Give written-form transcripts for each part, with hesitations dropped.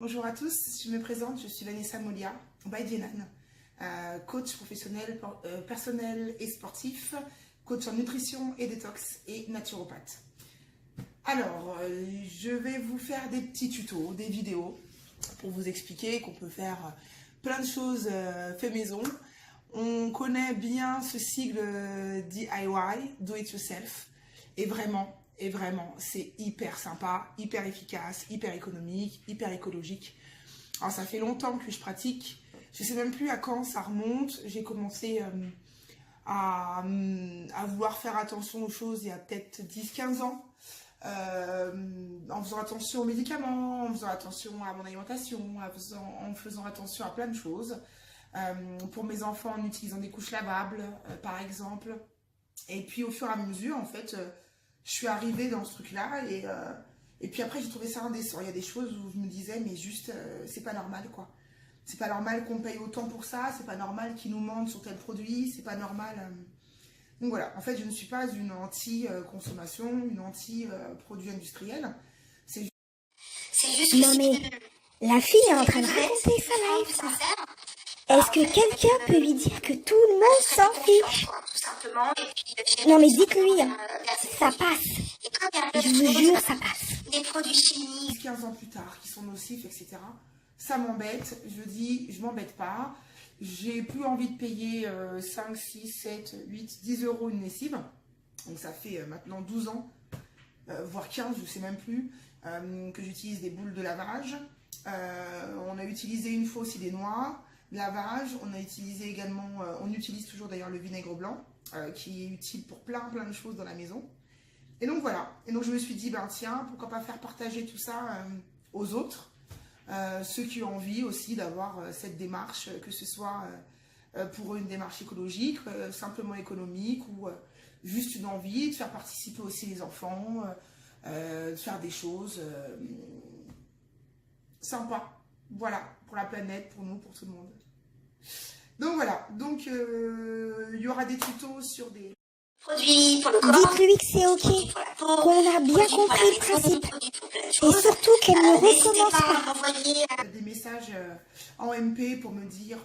Bonjour à tous, je me présente, je suis Vanessa Molia, by Dienan, coach professionnel, personnel et sportif, coach en nutrition et détox et naturopathe. Alors, je vais vous faire des petits tutos, des vidéos pour vous expliquer qu'on peut faire plein de choses fait maison. On connaît bien ce sigle DIY, Do It Yourself, et vraiment, c'est hyper sympa, hyper efficace, hyper économique, hyper écologique. Alors ça fait longtemps que je pratique, je ne sais même plus à quand ça remonte. J'ai commencé à vouloir faire attention aux choses il y a peut-être 10-15 ans, en faisant attention aux médicaments, en faisant attention à mon alimentation, en faisant attention à plein de choses. Pour mes enfants en utilisant des couches lavables, par exemple. Et puis au fur et à mesure, en fait, je suis arrivée dans ce truc-là et puis après j'ai trouvé ça indécent. Il y a des choses où je me disais mais juste c'est pas normal quoi. C'est pas normal qu'on paye autant pour ça, c'est pas normal qu'ils nous mentent sur tel produit, c'est pas normal. Donc voilà, en fait je ne suis pas une anti-consommation, une anti-produit industriel. C'est juste non mais la fille est en train de raconter sa life ça. Est-ce que quelqu'un peut lui dire que tout le monde s'en fiche? Non mais dites-lui, ça passe. Je vous jure, ça passe. Des produits chimiques 15 ans plus tard qui sont nocifs, etc. Ça m'embête. Je dis, je m'embête pas. J'ai plus envie de payer 5, 6, 7, 8, 10 euros une lessive. Donc ça fait maintenant 12 ans, voire 15, je ne sais même plus, que j'utilise des boules de lavage. On a utilisé une fois aussi des noix. Lavage, on a utilisé également, on utilise toujours d'ailleurs le vinaigre blanc, qui est utile pour plein de choses dans la maison. Et donc voilà, et donc je me suis dit, ben tiens, pourquoi pas faire partager tout ça aux autres, ceux qui ont envie aussi d'avoir cette démarche, que ce soit pour eux une démarche écologique, simplement économique, ou juste une envie de faire participer aussi les enfants, de faire des choses sympas. Voilà, pour la planète, pour nous, pour tout le monde. Donc voilà, donc il y aura des tutos sur des produits pour le corps. Dites-lui que c'est ok, qu'on a bien compris le principe. Et surtout qu'elle ne recommence pas. Des messages en MP pour me dire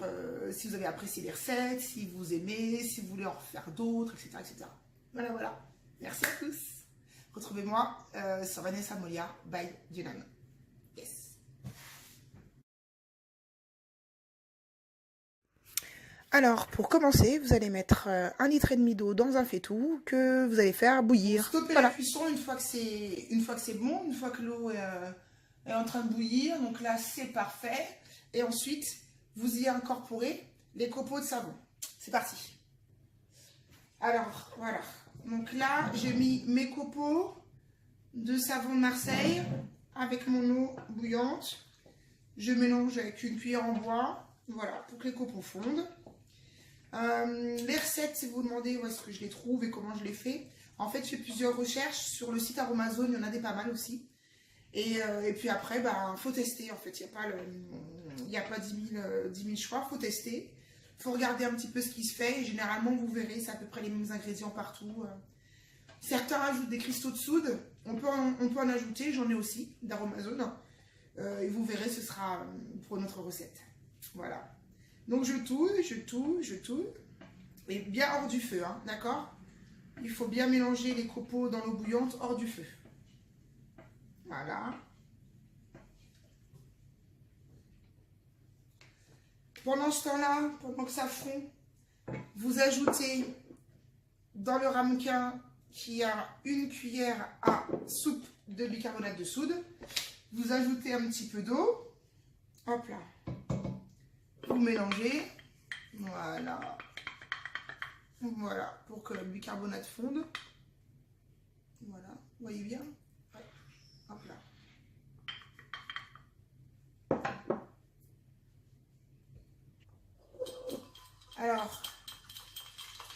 si vous avez apprécié les recettes, si vous aimez, si vous voulez en refaire d'autres, etc., etc. Voilà, voilà. Merci à tous. Retrouvez-moi sur Vanessa Molia by Dienan. Yes. Alors, pour commencer, vous allez mettre 1,5 litre d'eau dans un faitout que vous allez faire bouillir. Stoppez la cuisson une fois que c'est bon, une fois que l'eau est en train de bouillir. Donc là, c'est parfait. Et ensuite, vous y incorporez les copeaux de savon. C'est parti. Alors, voilà. Donc là, j'ai mis mes copeaux de savon de Marseille avec mon eau bouillante. Je mélange avec une cuillère en bois. Voilà, pour que les copeaux fondent. Les recettes, si vous vous demandez où est-ce que je les trouve et comment je les fais, en fait, je fais plusieurs recherches sur le site Aromazone, il y en a des pas mal aussi. Et puis après, faut tester, en fait, il n'y a pas 10 000 choix, il faut tester. Il faut regarder un petit peu ce qui se fait, et généralement, vous verrez, c'est à peu près les mêmes ingrédients partout. Certains ajoutent des cristaux de soude, on peut en ajouter, j'en ai aussi, d'Aromazone. Et vous verrez, ce sera pour notre recette. Voilà. Donc je touille, et bien hors du feu, hein, d'accord? Il faut bien mélanger les copeaux dans l'eau bouillante hors du feu. Voilà. Pendant ce temps-là, pendant que ça fond, vous ajoutez dans le ramequin qui a une cuillère à soupe de bicarbonate de soude, vous ajoutez un petit peu d'eau, hop là. Vous mélangez, voilà, pour que le bicarbonate fonde, voilà, vous voyez bien, ouais. Hop là. Alors,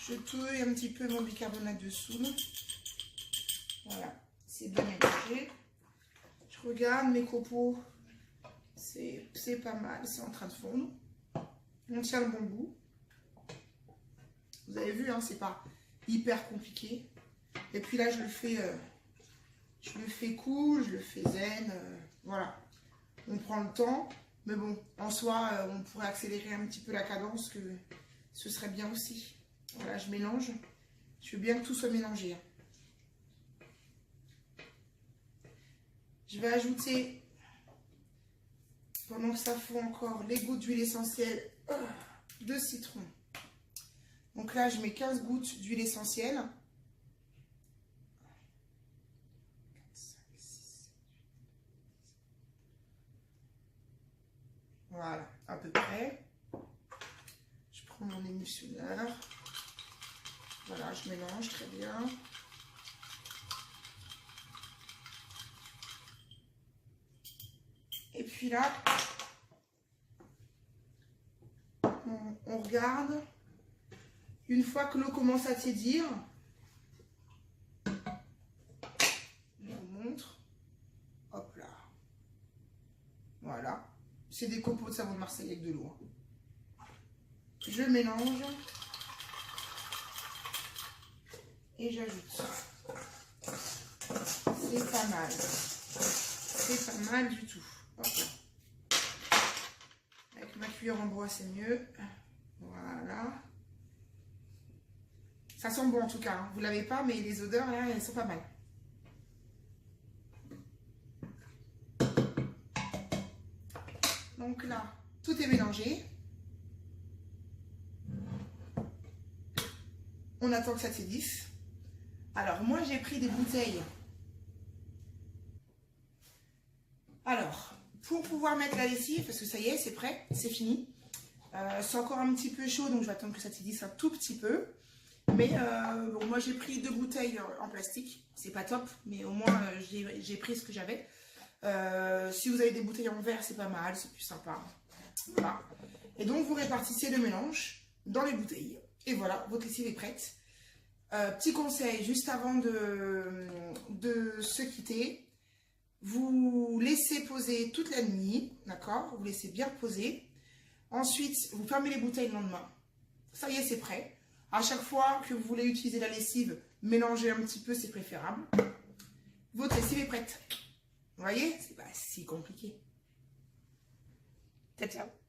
je touille un petit peu mon bicarbonate de soude, voilà, c'est bien mélangé, je regarde mes copeaux, c'est pas mal, c'est en train de fondre. On tient le bon bout. Vous avez vu, hein, c'est pas hyper compliqué. Et puis là, je le fais cool, je le fais zen. Voilà. on prend le temps. Mais bon, en soi, on pourrait accélérer un petit peu la cadence, que ce serait bien aussi. Voilà, je mélange. Je veux bien que tout soit mélangé. Je vais ajouter, pendant que ça fond encore, les gouttes d'huile essentielle de citron. Donc là, je mets 15 gouttes d'huile essentielle. Voilà, à peu près. Je prends mon émulsionneur. Voilà, je mélange très bien. Et puis là, on regarde. Une fois que l'eau commence à tiédir, je vous montre. Hop là. Voilà. C'est des copeaux de savon de Marseille avec de l'eau. Je mélange. Et j'ajoute. C'est pas mal. C'est pas mal du tout. Hop. Avec ma cuillère en bois, c'est mieux. Voilà. Ça sent bon en tout cas. Hein. Vous ne l'avez pas, mais les odeurs, là, elles sont pas mal. Donc là, tout est mélangé. On attend que ça tiédisse. Alors, moi, j'ai pris des bouteilles. Alors, pour pouvoir mettre la lessive, parce que ça y est, c'est prêt, c'est fini. C'est encore un petit peu chaud, donc je vais attendre que ça tiédisse un tout petit peu. Mais bon, moi, j'ai pris 2 bouteilles en plastique. C'est pas top, mais au moins, j'ai pris ce que j'avais. Si vous avez des bouteilles en verre, c'est pas mal, c'est plus sympa. Voilà. Et donc, vous répartissez le mélange dans les bouteilles. Et voilà, votre lessive est prête. Petit conseil, juste avant de se quitter, vous laissez poser toute la nuit, d'accord? Vous laissez bien poser. Ensuite, vous fermez les bouteilles le lendemain. Ça y est, c'est prêt. À chaque fois que vous voulez utiliser la lessive, mélangez un petit peu, c'est préférable. Votre lessive est prête. Vous voyez? C'est pas si compliqué. Ciao, ciao.